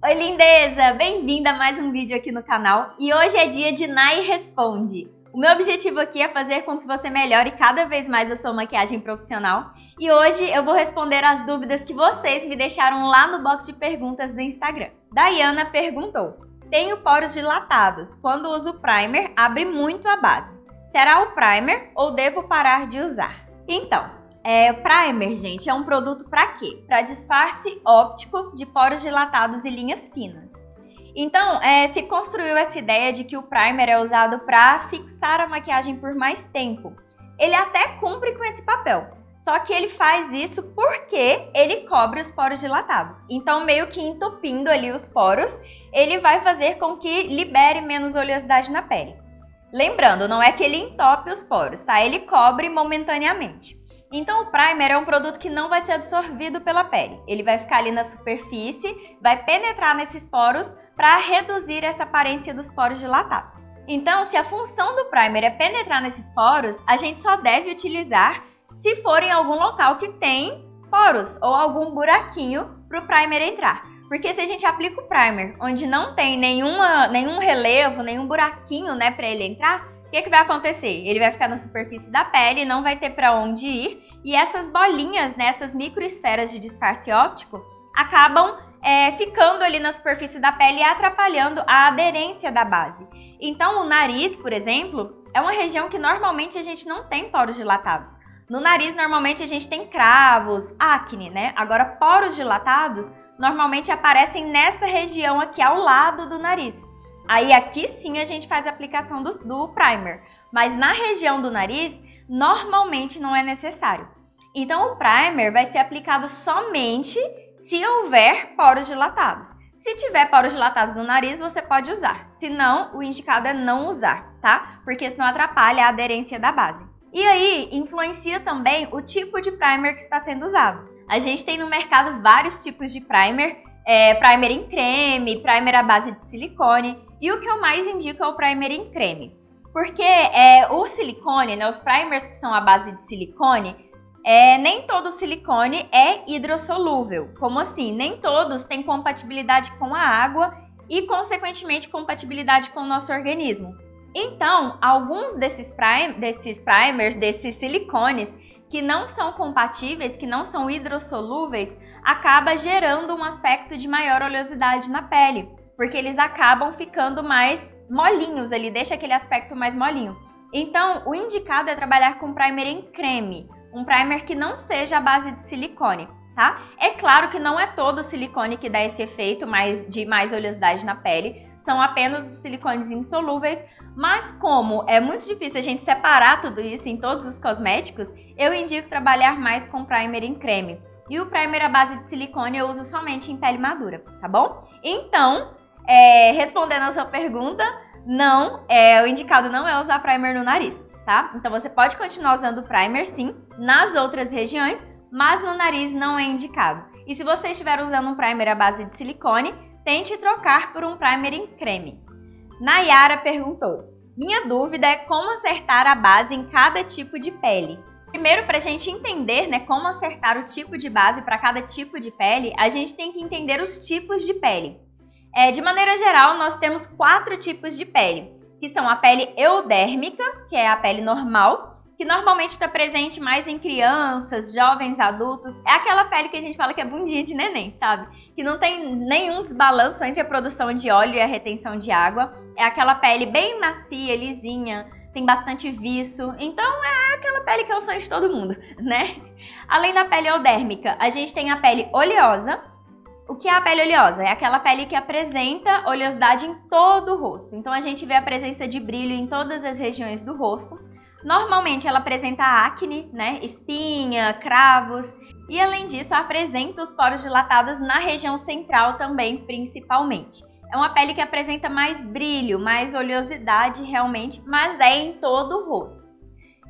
Oi, lindeza! Bem-vinda a mais um vídeo aqui no canal e hoje é dia de Nai Responde. O meu objetivo aqui é fazer com que você melhore cada vez mais a sua maquiagem profissional e hoje eu vou responder as dúvidas que vocês me deixaram lá no box de perguntas do Instagram. Dayana perguntou: tenho poros dilatados, quando uso primer abre muito a base. Será o primer ou devo parar de usar? Então, primer, gente, é um produto para quê? Para disfarce óptico de poros dilatados e linhas finas. Então, se construiu essa ideia de que o primer é usado para fixar a maquiagem por mais tempo. Ele até cumpre com esse papel, só que ele faz isso porque ele cobre os poros dilatados. Então, meio que entupindo ali os poros, ele vai fazer com que libere menos oleosidade na pele. Lembrando, não é que ele entope os poros, tá? Ele cobre momentaneamente. Então o primer é um produto que não vai ser absorvido pela pele. Ele vai ficar ali na superfície, vai penetrar nesses poros para reduzir essa aparência dos poros dilatados. Então, se a função do primer é penetrar nesses poros, a gente só deve utilizar se for em algum local que tem poros ou algum buraquinho para o primer entrar. Porque se a gente aplica o primer onde não tem nenhum relevo, nenhum buraquinho, né, para ele entrar, o que vai acontecer? Ele vai ficar na superfície da pele, não vai ter para onde ir e essas bolinhas, né, essas microesferas de disfarce óptico, acabam ficando ali na superfície da pele e atrapalhando a aderência da base. Então o nariz, por exemplo, é uma região que normalmente a gente não tem poros dilatados. No nariz, normalmente a gente tem cravos, acne, né? Agora, poros dilatados normalmente aparecem nessa região aqui ao lado do nariz. Aí aqui sim a gente faz a aplicação do primer, mas na região do nariz normalmente não é necessário. Então o primer vai ser aplicado somente se houver poros dilatados. Se tiver poros dilatados no nariz, você pode usar. Se não, o indicado é não usar, tá? Porque senão atrapalha a aderência da base. E aí influencia também o tipo de primer que está sendo usado. A gente tem no mercado vários tipos de primer, primer em creme, primer à base de silicone. E o que eu mais indico é o primer em creme. Porque o silicone, né, os primers que são à base de silicone, nem todo silicone é hidrossolúvel. Como assim? Nem todos têm compatibilidade com a água e, consequentemente, compatibilidade com o nosso organismo. Então, alguns desses primers, desses silicones, que não são compatíveis, que não são hidrossolúveis, acaba gerando um aspecto de maior oleosidade na pele. Porque eles acabam ficando mais molinhos ali, deixa aquele aspecto mais molinho. Então, o indicado é trabalhar com primer em creme, um primer que não seja à base de silicone, tá? É claro que não é todo o silicone que dá esse efeito de mais oleosidade na pele, são apenas os silicones insolúveis, mas como é muito difícil a gente separar tudo isso em todos os cosméticos, eu indico trabalhar mais com primer em creme. E o primer à base de silicone eu uso somente em pele madura, tá bom? Então, respondendo a sua pergunta, não, o indicado não é usar primer no nariz, tá? Então você pode continuar usando o primer sim, nas outras regiões, mas no nariz não é indicado. E se você estiver usando um primer à base de silicone, tente trocar por um primer em creme. Nayara perguntou: minha dúvida é como acertar a base em cada tipo de pele. Primeiro, para a gente entender, né, como acertar o tipo de base para cada tipo de pele, a gente tem que entender os tipos de pele. De maneira geral, nós temos 4 tipos de pele, que são a pele eudérmica, que é a pele normal, que normalmente está presente mais em crianças, jovens, adultos. É aquela pele que a gente fala que é bundinha de neném, sabe? Que não tem nenhum desbalanço entre a produção de óleo e a retenção de água. É aquela pele bem macia, lisinha, tem bastante viço. Então é aquela pele que é o sonho de todo mundo, né? Além da pele eudérmica, a gente tem a pele oleosa. O que é a pele oleosa? É aquela pele que apresenta oleosidade em todo o rosto. Então a gente vê a presença de brilho em todas as regiões do rosto. Normalmente ela apresenta acne, né? Espinha, cravos. E além disso, apresenta os poros dilatados na região central também, principalmente. É uma pele que apresenta mais brilho, mais oleosidade realmente, mas é em todo o rosto.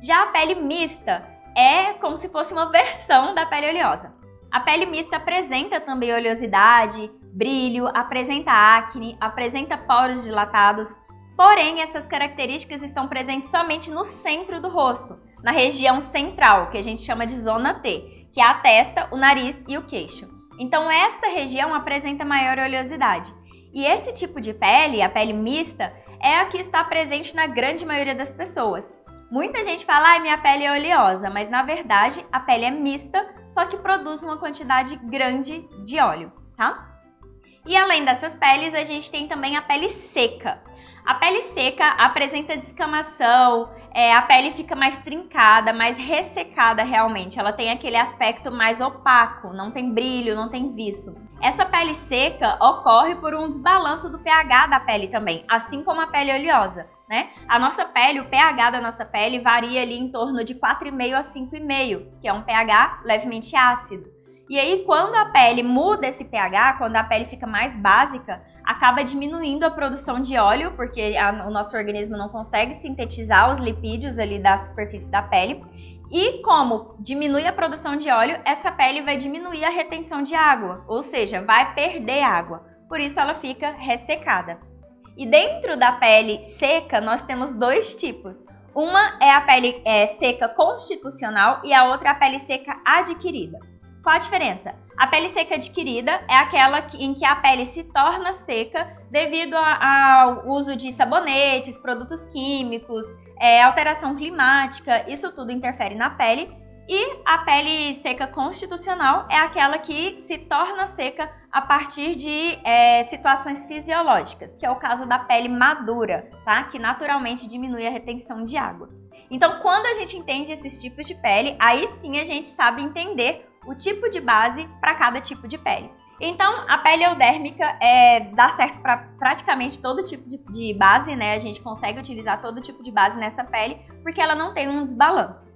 Já a pele mista é como se fosse uma versão da pele oleosa. A pele mista apresenta também oleosidade, brilho, apresenta acne, apresenta poros dilatados, porém essas características estão presentes somente no centro do rosto, na região central, que a gente chama de zona T, que é a testa, o nariz e o queixo. Então essa região apresenta maior oleosidade. E esse tipo de pele, a pele mista, é a que está presente na grande maioria das pessoas. Muita gente fala, ai, minha pele é oleosa, mas na verdade a pele é mista, só que produz uma quantidade grande de óleo, tá? E além dessas peles, a gente tem também a pele seca. A pele seca apresenta descamação, a pele fica mais trincada, mais ressecada realmente. Ela tem aquele aspecto mais opaco, não tem brilho, não tem viço. Essa pele seca ocorre por um desbalanço do pH da pele também, assim como a pele oleosa, né? A nossa pele, o pH da nossa pele varia ali em torno de 4,5 a 5,5, que é um pH levemente ácido. E aí, quando a pele muda esse pH, quando a pele fica mais básica, acaba diminuindo a produção de óleo, porque o nosso organismo não consegue sintetizar os lipídios ali da superfície da pele. E como diminui a produção de óleo, essa pele vai diminuir a retenção de água, ou seja, vai perder água. Por isso ela fica ressecada. E dentro da pele seca, nós temos dois tipos. Uma é a pele seca constitucional e a outra é a pele seca adquirida. Qual a diferença? A pele seca adquirida é aquela em que a pele se torna seca devido ao uso de sabonetes, produtos químicos, alteração climática, isso tudo interfere na pele. E a pele seca constitucional é aquela que se torna seca a partir de situações fisiológicas, que é o caso da pele madura, tá? Que naturalmente diminui a retenção de água. Então, quando a gente entende esses tipos de pele, aí sim a gente sabe entender o tipo de base para cada tipo de pele. Então, a pele eudérmica dá certo para praticamente todo tipo de base, né? A gente consegue utilizar todo tipo de base nessa pele, porque ela não tem um desbalanço.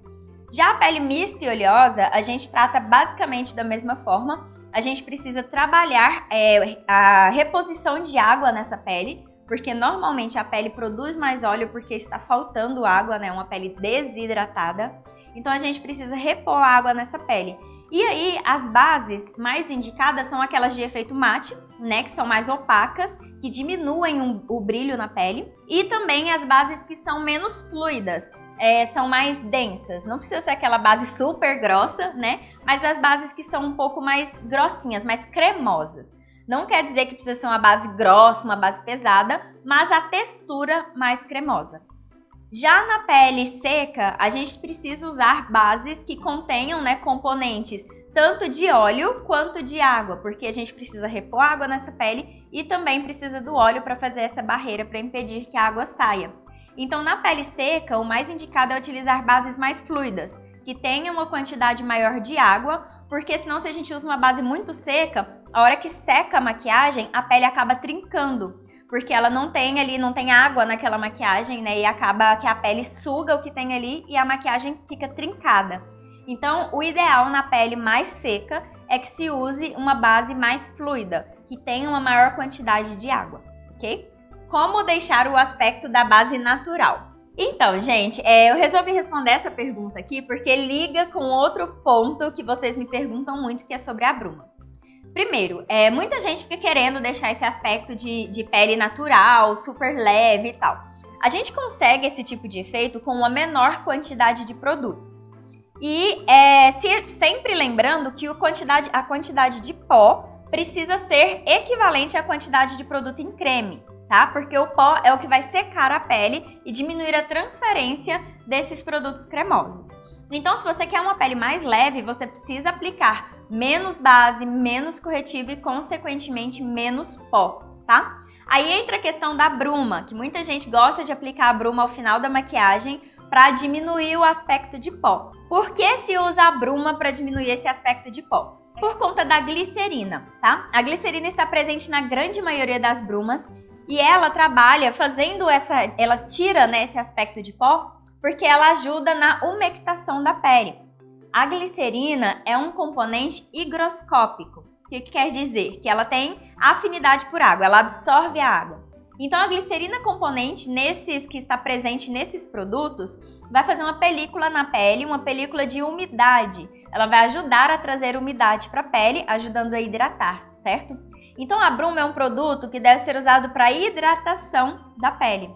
Já a pele mista e oleosa, a gente trata basicamente da mesma forma. A gente precisa trabalhar a reposição de água nessa pele, porque normalmente a pele produz mais óleo porque está faltando água, né? Uma pele desidratada. Então, a gente precisa repor água nessa pele. E aí, as bases mais indicadas são aquelas de efeito mate, né, que são mais opacas, que diminuem o brilho na pele. E também as bases que são menos fluidas, são mais densas. Não precisa ser aquela base super grossa, né, mas as bases que são um pouco mais grossinhas, mais cremosas. Não quer dizer que precisa ser uma base grossa, uma base pesada, mas a textura mais cremosa. Já na pele seca, a gente precisa usar bases que contenham, né, componentes tanto de óleo quanto de água, porque a gente precisa repor água nessa pele e também precisa do óleo para fazer essa barreira para impedir que a água saia. Então, na pele seca, o mais indicado é utilizar bases mais fluidas, que tenham uma quantidade maior de água, porque senão se a gente usa uma base muito seca, a hora que seca a maquiagem, a pele acaba trincando. Porque ela não tem água naquela maquiagem, né? E acaba que a pele suga o que tem ali e a maquiagem fica trincada. Então, o ideal na pele mais seca é que se use uma base mais fluida, que tenha uma maior quantidade de água, ok? Como deixar o aspecto da base natural? Então, gente, eu resolvi responder essa pergunta aqui porque liga com outro ponto que vocês me perguntam muito, que é sobre a bruma. Primeiro, muita gente fica querendo deixar esse aspecto de pele natural, super leve e tal. A gente consegue esse tipo de efeito com uma menor quantidade de produtos. E sempre lembrando que a quantidade de pó precisa ser equivalente à quantidade de produto em creme, tá? Porque o pó é o que vai secar a pele e diminuir a transferência desses produtos cremosos. Então, se você quer uma pele mais leve, você precisa aplicar menos base, menos corretivo e, consequentemente, menos pó, tá? Aí entra a questão da bruma, que muita gente gosta de aplicar a bruma ao final da maquiagem para diminuir o aspecto de pó. Por que se usa a bruma para diminuir esse aspecto de pó? Por conta da glicerina, tá? A glicerina está presente na grande maioria das brumas e ela trabalha ela tira, né, esse aspecto de pó porque ela ajuda na umectação da pele. A glicerina é um componente higroscópico. O que quer dizer? Que ela tem afinidade por água, ela absorve a água. Então, a glicerina componente, que está presente nesses produtos, vai fazer uma película na pele, uma película de umidade. Ela vai ajudar a trazer umidade para a pele, ajudando a hidratar, certo? Então, a bruma é um produto que deve ser usado para hidratação da pele.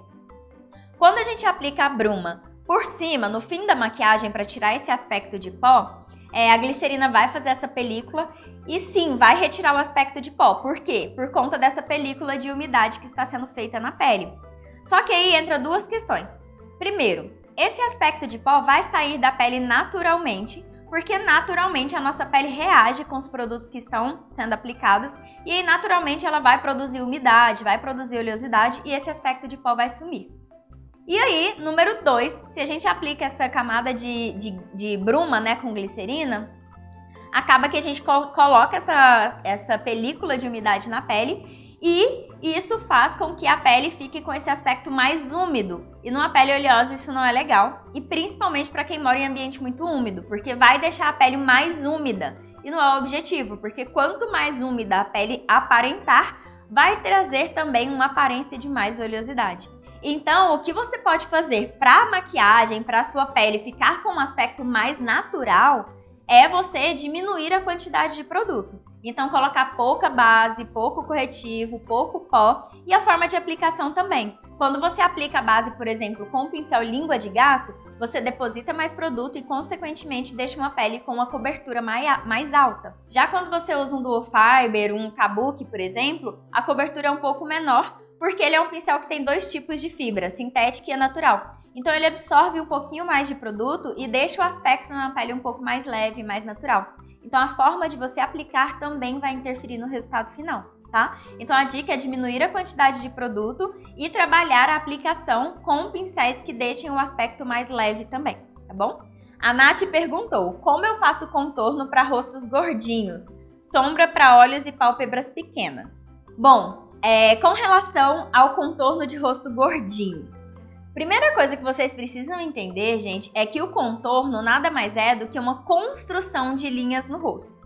Quando a gente aplica a bruma por cima, no fim da maquiagem, para tirar esse aspecto de pó, a glicerina vai fazer essa película e sim, vai retirar o aspecto de pó. Por quê? Por conta dessa película de umidade que está sendo feita na pele. Só que aí entra duas questões. Primeiro, esse aspecto de pó vai sair da pele naturalmente, porque naturalmente a nossa pele reage com os produtos que estão sendo aplicados e aí naturalmente ela vai produzir umidade, vai produzir oleosidade e esse aspecto de pó vai sumir. E aí, número 2, se a gente aplica essa camada de bruma, né, com glicerina, acaba que a gente coloca essa película de umidade na pele e isso faz com que a pele fique com esse aspecto mais úmido. E numa pele oleosa isso não é legal, e principalmente para quem mora em ambiente muito úmido, porque vai deixar a pele mais úmida. E não é o objetivo, porque quanto mais úmida a pele aparentar, vai trazer também uma aparência de mais oleosidade. Então, o que você pode fazer para a maquiagem, para a sua pele ficar com um aspecto mais natural, é você diminuir a quantidade de produto. Então, colocar pouca base, pouco corretivo, pouco pó e a forma de aplicação também. Quando você aplica a base, por exemplo, com o pincel língua de gato, você deposita mais produto e, consequentemente, deixa uma pele com uma cobertura mais alta. Já quando você usa um Duo Fiber, um Kabuki, por exemplo, a cobertura é um pouco menor, porque ele é um pincel que tem 2 tipos de fibra, sintética e a natural. Então ele absorve um pouquinho mais de produto e deixa o aspecto na pele um pouco mais leve, mais natural. Então a forma de você aplicar também vai interferir no resultado final, tá? Então a dica é diminuir a quantidade de produto e trabalhar a aplicação com pincéis que deixem o aspecto mais leve também, tá bom? A Nath perguntou, como eu faço contorno para rostos gordinhos? Sombra para olhos e pálpebras pequenas. Bom, com relação ao contorno de rosto gordinho, primeira coisa que vocês precisam entender, gente, é que o contorno nada mais é do que uma construção de linhas no rosto.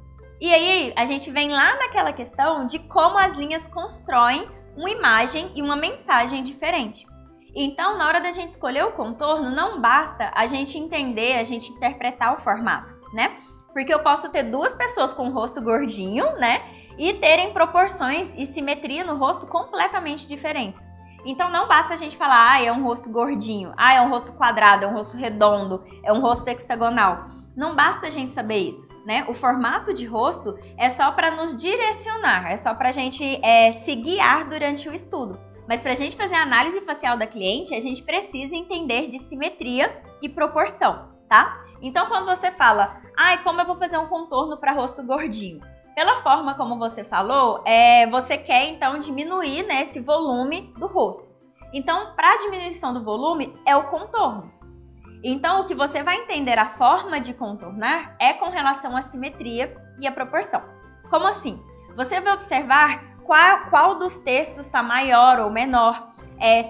E aí a gente vem lá naquela questão de como as linhas constroem uma imagem e uma mensagem diferente. Então, na hora da gente escolher o contorno, não basta a gente entender, a gente interpretar o formato, né? Porque eu posso ter 2 pessoas com o rosto gordinho, né? E terem proporções e simetria no rosto completamente diferentes. Então não basta a gente falar, é um rosto gordinho, é um rosto quadrado, é um rosto redondo, é um rosto hexagonal. Não basta a gente saber isso, né? O formato de rosto é só para nos direcionar, é só para a gente se guiar durante o estudo. Mas para a gente fazer a análise facial da cliente, a gente precisa entender de simetria e proporção, tá? Então quando você fala, como eu vou fazer um contorno para rosto gordinho? Pela forma como você falou, você quer então diminuir, né, esse volume do rosto. Então, para a diminuição do volume é o contorno. Então, o que você vai entender a forma de contornar é com relação à simetria e à proporção. Como assim? Você vai observar qual dos terços está maior ou menor,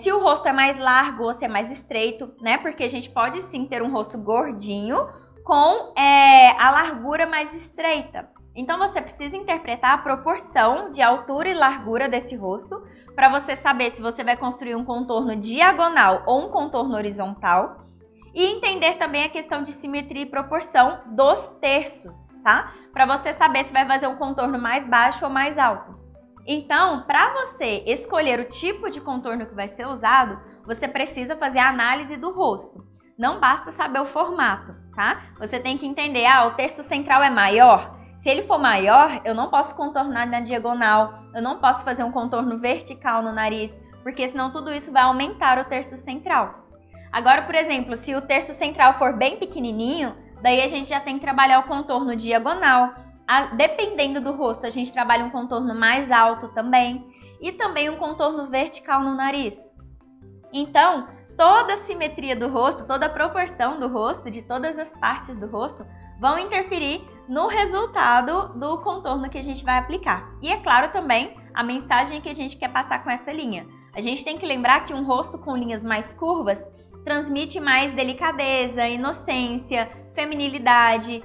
se o rosto é mais largo ou se é mais estreito, né? Porque a gente pode sim ter um rosto gordinho com a largura mais estreita. Então você precisa interpretar a proporção de altura e largura desse rosto para você saber se você vai construir um contorno diagonal ou um contorno horizontal e entender também a questão de simetria e proporção dos terços, tá? Para você saber se vai fazer um contorno mais baixo ou mais alto. Então, para você escolher o tipo de contorno que vai ser usado, você precisa fazer a análise do rosto. Não basta saber o formato, tá? Você tem que entender, o terço central é maior? Se ele for maior, eu não posso contornar na diagonal, eu não posso fazer um contorno vertical no nariz, porque senão tudo isso vai aumentar o terço central. Agora, por exemplo, se o terço central for bem pequenininho, daí a gente já tem que trabalhar o contorno diagonal. Dependendo do rosto, a gente trabalha um contorno mais alto também e também um contorno vertical no nariz. Então, toda a simetria do rosto, toda a proporção do rosto, de todas as partes do rosto, vão interferir no resultado do contorno que a gente vai aplicar. E é claro também a mensagem que a gente quer passar com essa linha. A gente tem que lembrar que um rosto com linhas mais curvas transmite mais delicadeza, inocência, feminilidade,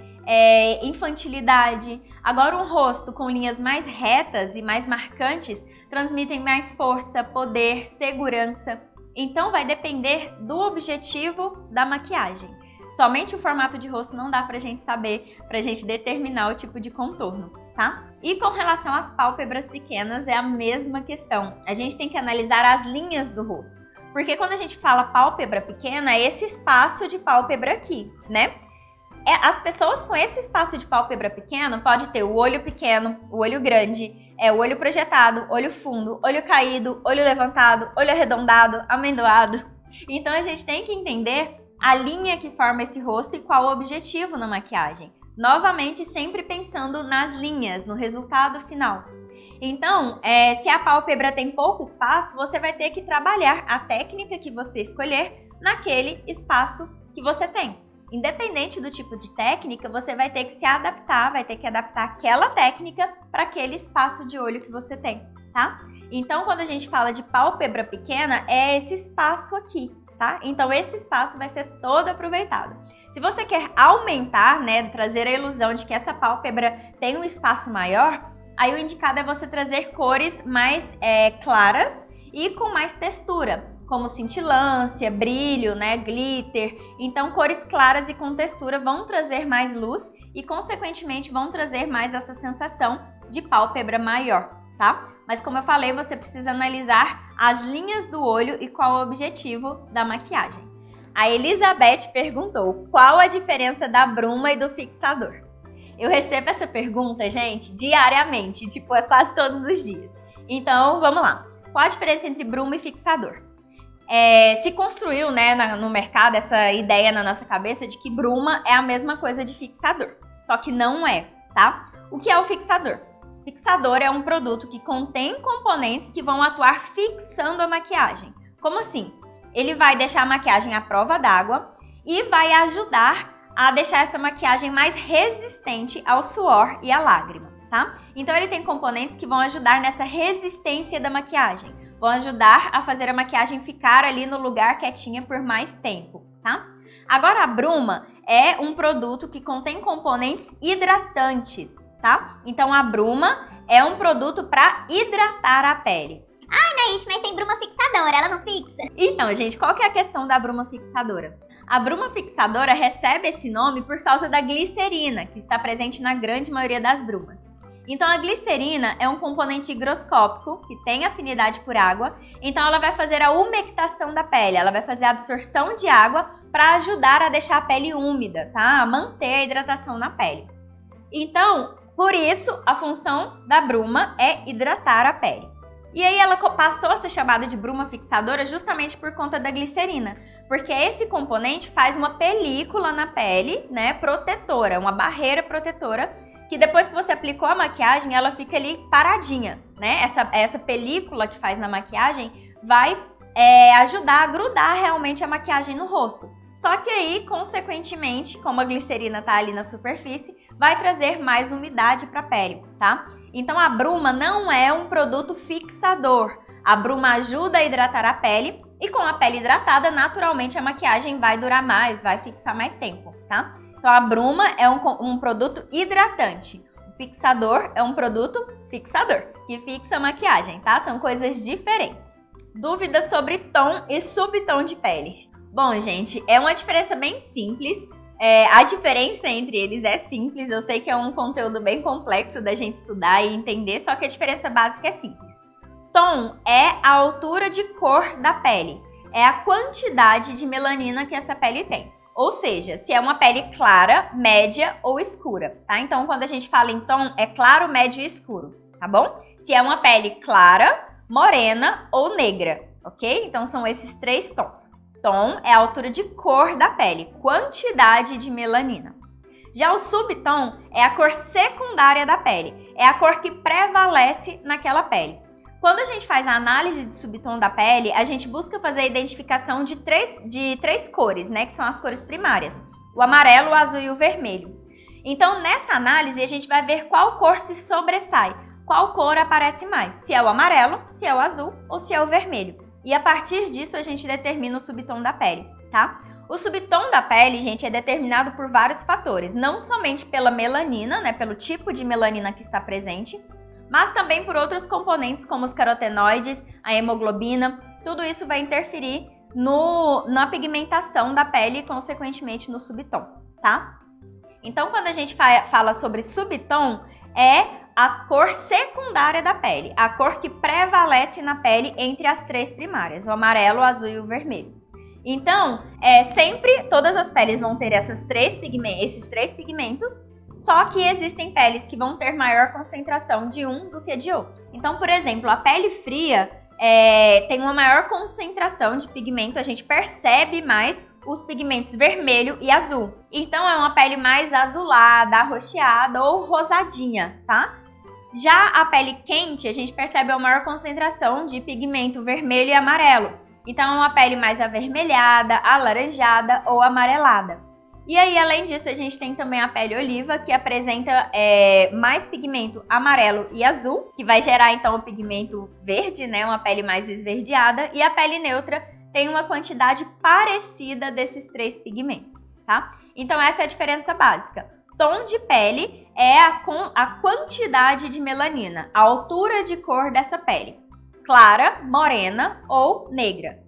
infantilidade. Agora um rosto com linhas mais retas e mais marcantes transmitem mais força, poder, segurança. Então vai depender do objetivo da maquiagem. Somente o formato de rosto não dá pra gente saber, pra gente determinar o tipo de contorno, tá? E com relação às pálpebras pequenas, é a mesma questão. A gente tem que analisar as linhas do rosto. Porque quando a gente fala pálpebra pequena, é esse espaço de pálpebra aqui, né? as pessoas com esse espaço de pálpebra pequeno pode ter o olho pequeno, o olho grande, o olho projetado, olho fundo, olho caído, olho levantado, olho arredondado, amendoado. Então a gente tem que entender a linha que forma esse rosto e qual o objetivo na maquiagem. Novamente, sempre pensando nas linhas, no resultado final. Então, se a pálpebra tem pouco espaço, você vai ter que trabalhar a técnica que você escolher naquele espaço que você tem. Independente do tipo de técnica, você vai ter que se adaptar, vai ter que adaptar aquela técnica para aquele espaço de olho que você tem, tá? Então, quando a gente fala de pálpebra pequena, é esse espaço aqui, tá? Então, esse espaço vai ser todo aproveitado. Se você quer aumentar, né, trazer a ilusão de que essa pálpebra tem um espaço maior, aí o indicado é você trazer cores mais claras e com mais textura, como cintilância, brilho, né, glitter. Então, cores claras e com textura vão trazer mais luz e, consequentemente, vão trazer mais essa sensação de pálpebra maior, tá? Mas, como eu falei, você precisa analisar as linhas do olho e qual o objetivo da maquiagem. A Elizabeth perguntou qual a diferença da bruma e do fixador. Eu recebo essa pergunta, gente, diariamente, tipo, quase todos os dias. Então, vamos lá. Qual a diferença entre bruma e fixador? Se construiu, né, no mercado essa ideia na nossa cabeça de que bruma é a mesma coisa de fixador. Só que não é, tá? O que é o fixador? Fixador é um produto que contém componentes que vão atuar fixando a maquiagem. Como assim? Ele vai deixar a maquiagem à prova d'água e vai ajudar a deixar essa maquiagem mais resistente ao suor e à lágrima, tá? Então ele tem componentes que vão ajudar nessa resistência da maquiagem, vão ajudar a fazer a maquiagem ficar ali no lugar quietinha por mais tempo, tá? Agora a bruma é um produto que contém componentes hidratantes, tá? Então a bruma é um produto para hidratar a pele. Mas tem bruma fixadora, ela não fixa? Então, gente, qual que é a questão da bruma fixadora? A bruma fixadora recebe esse nome por causa da glicerina, que está presente na grande maioria das brumas. Então, a glicerina é um componente higroscópico, que tem afinidade por água, então ela vai fazer a umectação da pele, ela vai fazer a absorção de água para ajudar a deixar a pele úmida, tá? A manter a hidratação na pele. Então, por isso, a função da bruma é hidratar a pele. E aí ela passou a ser chamada de bruma fixadora justamente por conta da glicerina, porque esse componente faz uma película na pele, né, protetora, uma barreira protetora, que depois que você aplicou a maquiagem, ela fica ali paradinha, né? Essa película que faz na maquiagem vai ajudar a grudar realmente a maquiagem no rosto. Só que aí, consequentemente, como a glicerina tá ali na superfície, vai trazer mais umidade para a pele, tá? Então a bruma não é um produto fixador. A bruma ajuda a hidratar a pele e com a pele hidratada, naturalmente a maquiagem vai durar mais, vai fixar mais tempo, tá? Então a bruma é um produto hidratante. O fixador é um produto fixador, que fixa a maquiagem, tá? São coisas diferentes. Dúvidas sobre tom e subtom de pele. Bom, gente, é uma diferença bem simples. A diferença entre eles é simples, eu sei que é um conteúdo bem complexo da gente estudar e entender, só que a diferença básica é simples. Tom é a altura de cor da pele, é a quantidade de melanina que essa pele tem. Ou seja, se é uma pele clara, média ou escura, tá? Então, quando a gente fala em tom, é claro, médio e escuro, tá bom? Se é uma pele clara, morena ou negra, ok? Então, são esses três tons. Tom é a altura de cor da pele, quantidade de melanina. Já o subtom é a cor secundária da pele, é a cor que prevalece naquela pele. Quando a gente faz a análise de subtom da pele, a gente busca fazer a identificação de três cores, né, que são as cores primárias, o amarelo, o azul e o vermelho. Então, nessa análise, a gente vai ver qual cor se sobressai, qual cor aparece mais, se é o amarelo, se é o azul ou se é o vermelho. E a partir disso a gente determina o subtom da pele, tá? O subtom da pele, gente, é determinado por vários fatores, não somente pela melanina, né, pelo tipo de melanina que está presente, mas também por outros componentes como os carotenoides, a hemoglobina, tudo isso vai interferir na pigmentação da pele e, consequentemente, no subtom, tá? Então, quando a gente fala sobre subtom, é a cor secundária da pele, a cor que prevalece na pele entre as três primárias, o amarelo, o azul e o vermelho. Então, sempre todas as peles vão ter esses três pigmentos, só que existem peles que vão ter maior concentração de um do que de outro. Então, por exemplo, a pele fria tem uma maior concentração de pigmento, a gente percebe mais os pigmentos vermelho e azul. Então, é uma pele mais azulada, arroxeada ou rosadinha, tá? Já a pele quente, a gente percebe uma maior concentração de pigmento vermelho e amarelo. Então, é uma pele mais avermelhada, alaranjada ou amarelada. E aí, além disso, a gente tem também a pele oliva, que apresenta mais pigmento amarelo e azul, que vai gerar, então, o pigmento verde, né? Uma pele mais esverdeada. E a pele neutra tem uma quantidade parecida desses três pigmentos, tá? Então, essa é a diferença básica. Tom de pele é a quantidade de melanina, a altura de cor dessa pele. Clara, morena ou negra.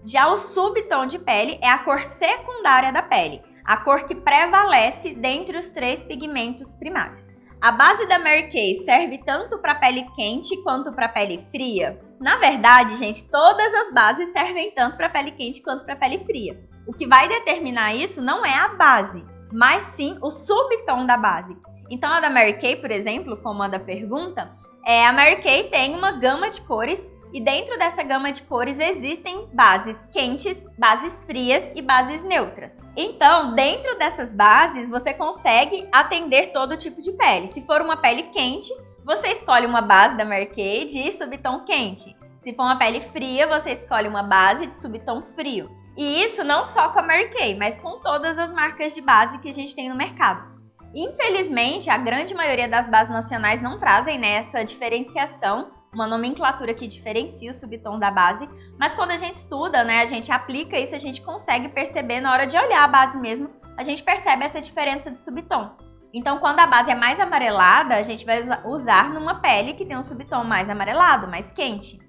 Já o subtom de pele é a cor secundária da pele, a cor que prevalece dentre os três pigmentos primários. A base da Mary Kay serve tanto para pele quente quanto para pele fria? Na verdade, gente, todas as bases servem tanto para pele quente quanto para pele fria. O que vai determinar isso não é a base, mas sim o subtom da base. Então, a da Mary Kay, por exemplo, como a da pergunta, a Mary Kay tem uma gama de cores e dentro dessa gama de cores existem bases quentes, bases frias e bases neutras. Então, dentro dessas bases, você consegue atender todo tipo de pele. Se for uma pele quente, você escolhe uma base da Mary Kay de subtom quente. Se for uma pele fria, você escolhe uma base de subtom frio. E isso não só com a Mary Kay, mas com todas as marcas de base que a gente tem no mercado. Infelizmente, a grande maioria das bases nacionais não trazem, né, essa diferenciação, uma nomenclatura que diferencia o subtom da base, mas quando a gente estuda, né, a gente aplica isso, a gente consegue perceber na hora de olhar a base mesmo, a gente percebe essa diferença de subtom. Então, quando a base é mais amarelada, a gente vai usar numa pele que tem um subtom mais amarelado, mais quente.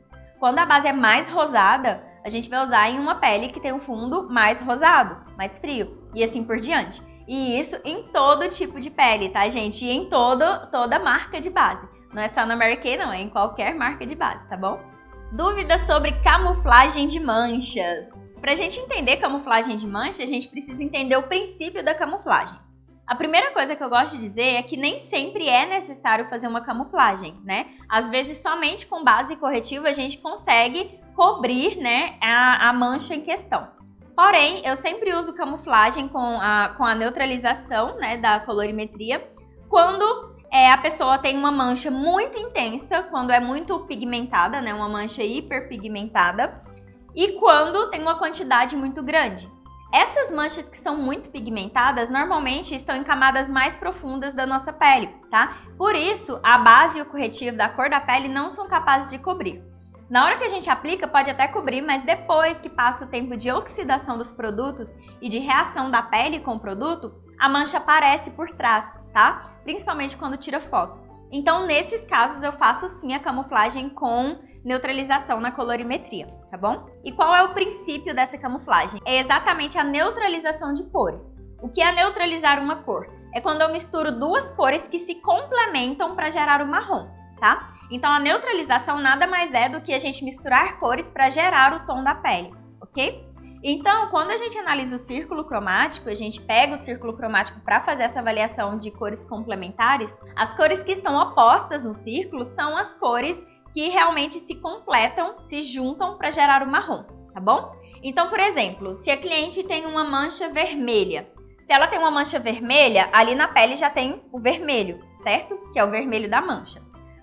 Quando a base é mais rosada, a gente vai usar em uma pele que tem um fundo mais rosado, mais frio, e assim por diante. E isso em todo tipo de pele, tá, gente? E em toda marca de base. Não é só na Mary Kay, não, é em qualquer marca de base, tá bom? Dúvidas sobre camuflagem de manchas. Pra gente entender camuflagem de mancha, a gente precisa entender o princípio da camuflagem. A primeira coisa que eu gosto de dizer é que nem sempre é necessário fazer uma camuflagem, né? Às vezes, somente com base e corretivo a gente consegue cobrir, né, a mancha em questão. Porém, eu sempre uso camuflagem com a neutralização, né, da colorimetria quando a pessoa tem uma mancha muito intensa, quando é muito pigmentada, né, uma mancha hiperpigmentada, e quando tem uma quantidade muito grande. Essas manchas que são muito pigmentadas, normalmente estão em camadas mais profundas da nossa pele, tá? Por isso, a base e o corretivo da cor da pele não são capazes de cobrir. Na hora que a gente aplica, pode até cobrir, mas depois que passa o tempo de oxidação dos produtos e de reação da pele com o produto, a mancha aparece por trás, tá? Principalmente quando tira foto. Então, nesses casos, eu faço sim a camuflagem com neutralização na colorimetria, tá bom? E qual é o princípio dessa camuflagem? É exatamente a neutralização de cores. O que é neutralizar uma cor? É quando eu misturo duas cores que se complementam para gerar o marrom, tá? Então, a neutralização nada mais é do que a gente misturar cores para gerar o tom da pele, ok? Então, quando a gente analisa o círculo cromático, a gente pega o círculo cromático para fazer essa avaliação de cores complementares, as cores que estão opostas no círculo são as cores que realmente se completam, se juntam para gerar o marrom, tá bom? Então, por exemplo, se a cliente tem uma mancha vermelha, se ela tem uma mancha vermelha, ali na pele já tem o vermelho, certo? Que é o vermelho da mancha.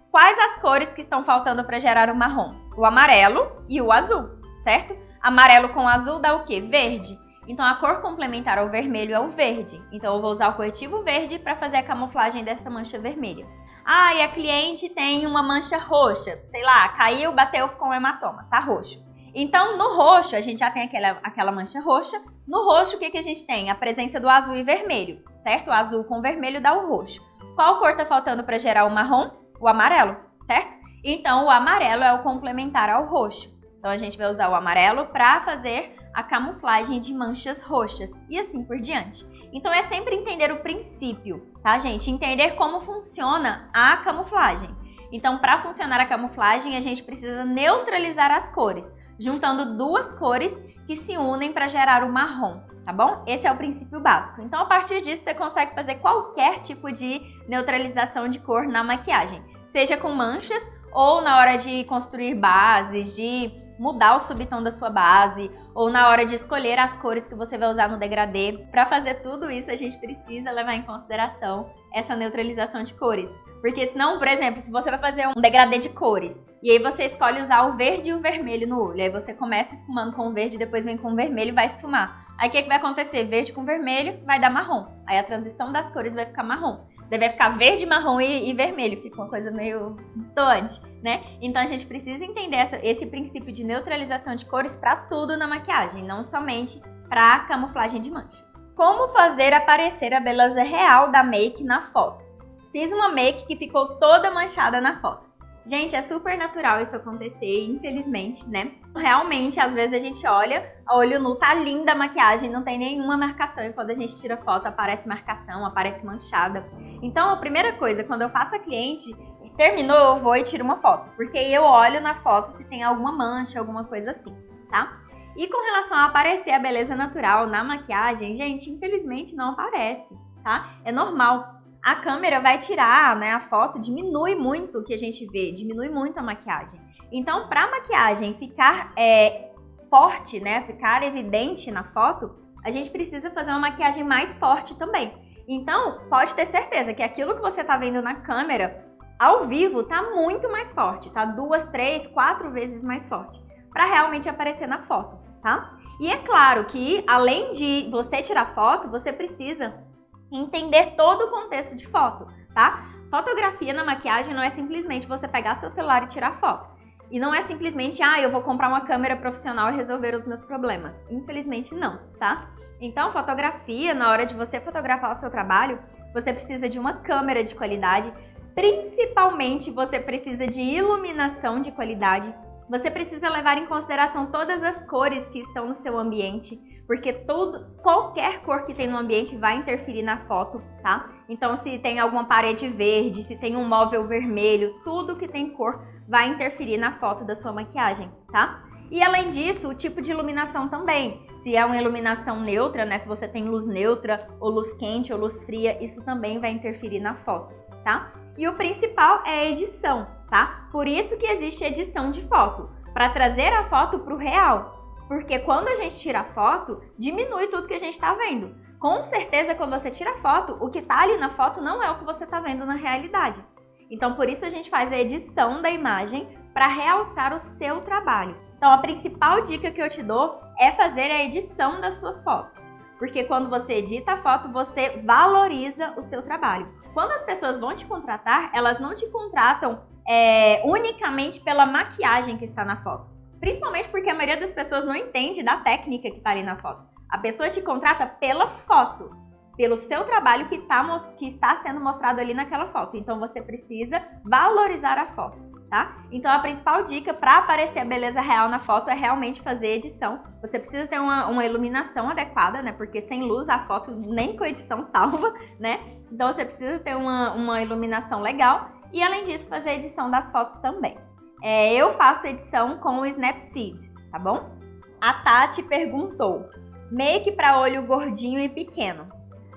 Quais as cores que estão faltando para gerar o marrom? O amarelo e o azul, certo? Amarelo com azul dá o quê? Verde. Então, a cor complementar ao vermelho é o verde. Então, eu vou usar o corretivo verde para fazer a camuflagem dessa mancha vermelha. Ah, e a cliente tem uma mancha roxa. Sei lá, caiu, bateu, ficou um hematoma. Tá roxo. Então, no roxo, a gente já tem aquela mancha roxa. No roxo, o que a gente tem? A presença do azul e vermelho, certo? O azul com vermelho dá o roxo. Qual cor tá faltando para gerar o marrom? O amarelo, certo? Então, o amarelo é o complementar ao roxo. Então, a gente vai usar o amarelo para fazer a camuflagem de manchas roxas e assim por diante. Então, é sempre entender o princípio, tá, gente? Entender como funciona a camuflagem. Então, para funcionar a camuflagem, a gente precisa neutralizar as cores. juntando duas cores que se unem para gerar o marrom, tá bom? Esse é o princípio básico. Então, a partir disso, você consegue fazer qualquer tipo de neutralização de cor na maquiagem, seja com manchas ou na hora de construir bases, de mudar o subtom da sua base, ou na hora de escolher as cores que você vai usar no degradê. Para fazer tudo isso, a gente precisa levar em consideração essa neutralização de cores. Porque senão, por exemplo, se você vai fazer um degradê de cores, e aí você escolhe usar o verde e o vermelho no olho, aí você começa esfumando com o verde, depois vem com o vermelho e vai esfumar. Aí o que vai acontecer? Verde com vermelho vai dar marrom. Aí a transição das cores vai ficar marrom. Daí vai ficar verde, marrom e vermelho. Fica uma coisa meio distoante, né? Então a gente precisa entender esse princípio de neutralização de cores para tudo na maquiagem, não somente para camuflagem de mancha. Como fazer aparecer a beleza real da make na foto? Fiz uma make que ficou toda manchada na foto. Gente, é super natural isso acontecer, infelizmente, né? Realmente, às vezes a gente olha, a olho nu tá linda a maquiagem, não tem nenhuma marcação. E quando a gente tira foto, aparece marcação, aparece manchada. Então, a primeira coisa, quando eu faço a cliente, terminou, eu vou e tiro uma foto. Porque eu olho na foto se tem alguma mancha, alguma coisa assim, tá? E com relação a aparecer a beleza natural na maquiagem, gente, infelizmente não aparece, tá? É normal. A câmera vai tirar, né, a foto, diminui muito o que a gente vê, diminui muito a maquiagem. Então, para a maquiagem ficar forte, né, ficar evidente na foto, a gente precisa fazer uma maquiagem mais forte também. Então, pode ter certeza que aquilo que você tá vendo na câmera, ao vivo, tá muito mais forte, tá 2, 3, 4 vezes mais forte, para realmente aparecer na foto, tá? E é claro que, além de você tirar foto, você precisa entender todo o contexto de foto, tá? Fotografia na maquiagem não é simplesmente você pegar seu celular e tirar foto. E não é simplesmente, eu vou comprar uma câmera profissional e resolver os meus problemas. Infelizmente não, tá? Então, fotografia, na hora de você fotografar o seu trabalho, você precisa de uma câmera de qualidade, principalmente você precisa de iluminação de qualidade, você precisa levar em consideração todas as cores que estão no seu ambiente, porque qualquer cor que tem no ambiente vai interferir na foto, tá? Então, se tem alguma parede verde, se tem um móvel vermelho, tudo que tem cor vai interferir na foto da sua maquiagem, tá? E além disso, o tipo de iluminação também. Se é uma iluminação neutra, né? Se você tem luz neutra, ou luz quente, ou luz fria, isso também vai interferir na foto, tá? E o principal é a edição, tá? Por isso que existe edição de foto, para trazer a foto para o real. Porque quando a gente tira a foto, diminui tudo que a gente está vendo. Com certeza, quando você tira a foto, o que está ali na foto não é o que você está vendo na realidade. Então, por isso a gente faz a edição da imagem para realçar o seu trabalho. Então, a principal dica que eu te dou é fazer a edição das suas fotos. Porque quando você edita a foto, você valoriza o seu trabalho. Quando as pessoas vão te contratar, elas não te contratam unicamente pela maquiagem que está na foto. Principalmente porque a maioria das pessoas não entende da técnica que está ali na foto. A pessoa te contrata pela foto, pelo seu trabalho que está sendo mostrado ali naquela foto. Então, você precisa valorizar a foto, tá? Então, a principal dica para aparecer a beleza real na foto é realmente fazer edição. Você precisa ter uma iluminação adequada, né? Porque sem luz a foto nem com edição salva, né? Então, você precisa ter uma iluminação legal e, além disso, fazer a edição das fotos também. Eu faço edição com o Snapseed, tá bom? A Tati perguntou, make para olho gordinho e pequeno.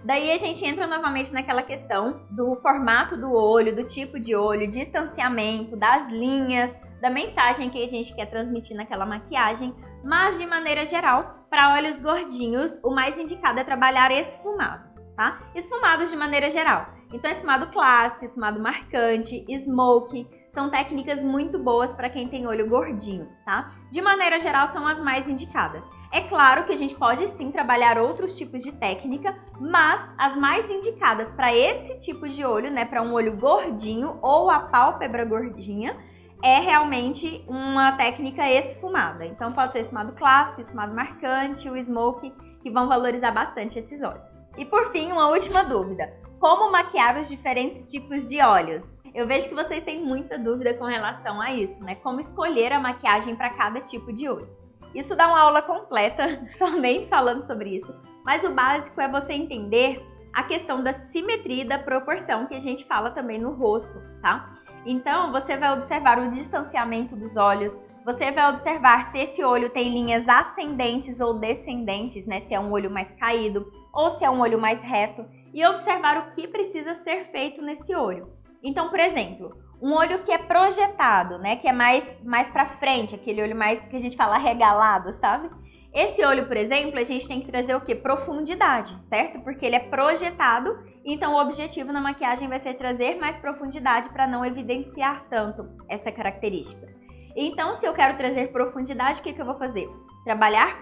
Daí a gente entra novamente naquela questão do formato do olho, do tipo de olho, distanciamento, das linhas, da mensagem que a gente quer transmitir naquela maquiagem, mas de maneira geral, para olhos gordinhos, o mais indicado é trabalhar esfumados, tá? Esfumados de maneira geral. Então, esfumado clássico, esfumado marcante, smoke, são técnicas muito boas para quem tem olho gordinho, tá? De maneira geral, são as mais indicadas. É claro que a gente pode sim trabalhar outros tipos de técnica, mas as mais indicadas para esse tipo de olho, né, para um olho gordinho ou a pálpebra gordinha, é realmente uma técnica esfumada. Então pode ser esfumado clássico, esfumado marcante, o smoke, que vão valorizar bastante esses olhos. E por fim, uma última dúvida. Como maquiar os diferentes tipos de olhos? Eu vejo que vocês têm muita dúvida com relação a isso, né? Como escolher a maquiagem para cada tipo de olho. Isso dá uma aula completa, somente falando sobre isso. Mas o básico é você entender a questão da simetria e da proporção que a gente fala também no rosto, tá? Então, você vai observar o distanciamento dos olhos, você vai observar se esse olho tem linhas ascendentes ou descendentes, né? Se é um olho mais caído ou se é um olho mais reto, e observar o que precisa ser feito nesse olho. Então, por exemplo, um olho que é projetado, né? Que é mais pra frente, aquele olho mais que a gente fala arregalado, sabe? Esse olho, por exemplo, a gente tem que trazer o quê? Profundidade, certo? Porque ele é projetado, então o objetivo na maquiagem vai ser trazer mais profundidade para não evidenciar tanto essa característica. Então, se eu quero trazer profundidade, o que eu vou fazer? Trabalhar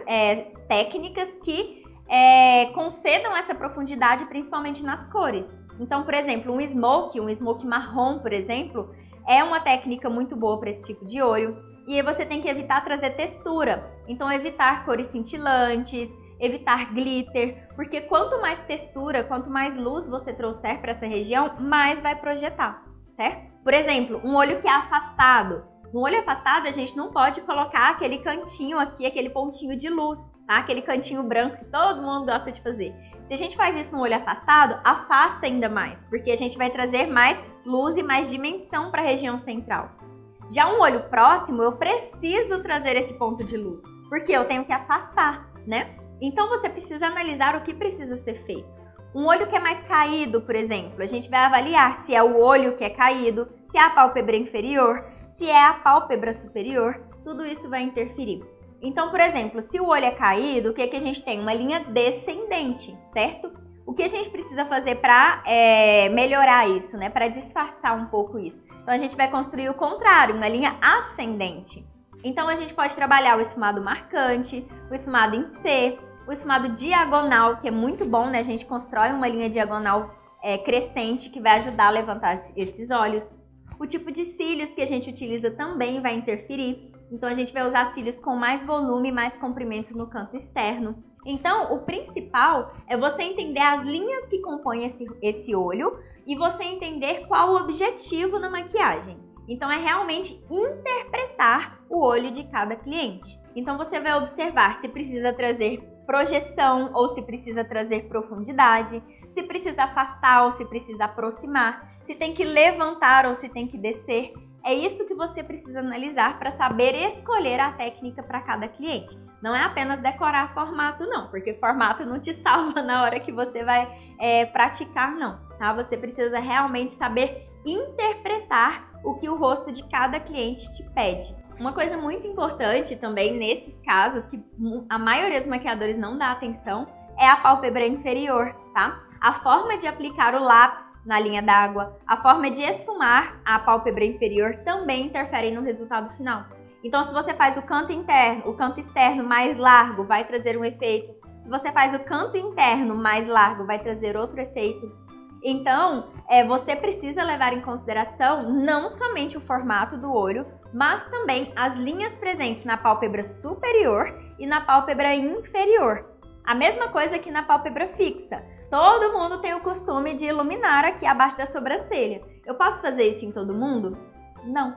técnicas que concedam essa profundidade, principalmente nas cores. Então, por exemplo, um smoke marrom, por exemplo, é uma técnica muito boa para esse tipo de olho. E aí você tem que evitar trazer textura. Então, evitar cores cintilantes, evitar glitter, porque quanto mais textura, quanto mais luz você trouxer para essa região, mais vai projetar, certo? Por exemplo, um olho que é afastado. No olho afastado, a gente não pode colocar aquele cantinho aqui, aquele pontinho de luz, tá? Aquele cantinho branco que todo mundo gosta de fazer. Se a gente faz isso no olho afastado, afasta ainda mais, porque a gente vai trazer mais luz e mais dimensão para a região central. Já um olho próximo, eu preciso trazer esse ponto de luz, porque eu tenho que afastar, né? Então você precisa analisar o que precisa ser feito. Um olho que é mais caído, por exemplo, a gente vai avaliar se é o olho que é caído, se é a pálpebra inferior, se é a pálpebra superior, tudo isso vai interferir. Então, por exemplo, se o olho é caído, o que a gente tem? Uma linha descendente, certo? O que a gente precisa fazer para melhorar isso, né? Para disfarçar um pouco isso? Então, a gente vai construir o contrário, uma linha ascendente. Então, a gente pode trabalhar o esfumado marcante, o esfumado em C, o esfumado diagonal, que é muito bom, né? A gente constrói uma linha diagonal crescente que vai ajudar a levantar esses olhos. O tipo de cílios que a gente utiliza também vai interferir. Então, a gente vai usar cílios com mais volume, mais comprimento no canto externo. Então, o principal é você entender as linhas que compõem esse olho e você entender qual o objetivo na maquiagem. Então, é realmente interpretar o olho de cada cliente. Então, você vai observar se precisa trazer projeção ou se precisa trazer profundidade, se precisa afastar ou se precisa aproximar, se tem que levantar ou se tem que descer. É isso que você precisa analisar para saber escolher a técnica para cada cliente. Não é apenas decorar formato, não, porque formato não te salva na hora que você vai praticar, não, tá? Você precisa realmente saber interpretar o que o rosto de cada cliente te pede. Uma coisa muito importante também nesses casos, que a maioria dos maquiadores não dá atenção, é a pálpebra inferior, tá? A forma de aplicar o lápis na linha d'água, a forma de esfumar a pálpebra inferior também interferem no resultado final. Então, se você faz o canto interno, o canto externo mais largo, vai trazer um efeito. Se você faz o canto interno mais largo, vai trazer outro efeito. Então, você precisa levar em consideração não somente o formato do olho, mas também as linhas presentes na pálpebra superior e na pálpebra inferior. A mesma coisa que na pálpebra fixa. Todo mundo tem o costume de iluminar aqui abaixo da sobrancelha. Eu posso fazer isso em todo mundo? Não.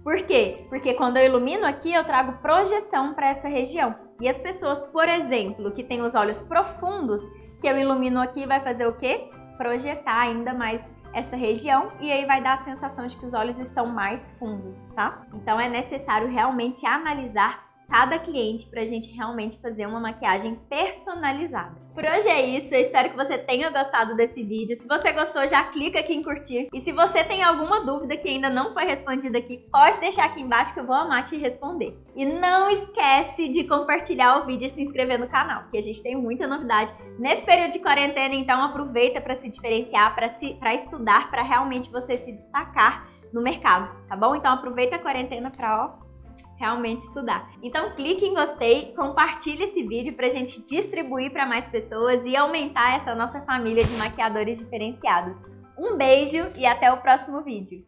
Por quê? Porque quando eu ilumino aqui, eu trago projeção para essa região. E as pessoas, por exemplo, que têm os olhos profundos, se eu ilumino aqui, vai fazer o quê? Projetar ainda mais essa região e aí vai dar a sensação de que os olhos estão mais fundos, tá? Então é necessário realmente analisar cada cliente para a gente realmente fazer uma maquiagem personalizada. Por hoje é isso, eu espero que você tenha gostado desse vídeo. Se você gostou, já clica aqui em curtir. E se você tem alguma dúvida que ainda não foi respondida aqui, pode deixar aqui embaixo que eu vou amar te responder. E não esquece de compartilhar o vídeo e se inscrever no canal, porque a gente tem muita novidade nesse período de quarentena, então aproveita para se diferenciar, para estudar, para realmente você se destacar no mercado, tá bom? Então aproveita a quarentena para realmente estudar. Então clique em gostei, compartilhe esse vídeo pra gente distribuir para mais pessoas e aumentar essa nossa família de maquiadores diferenciados. Um beijo e até o próximo vídeo!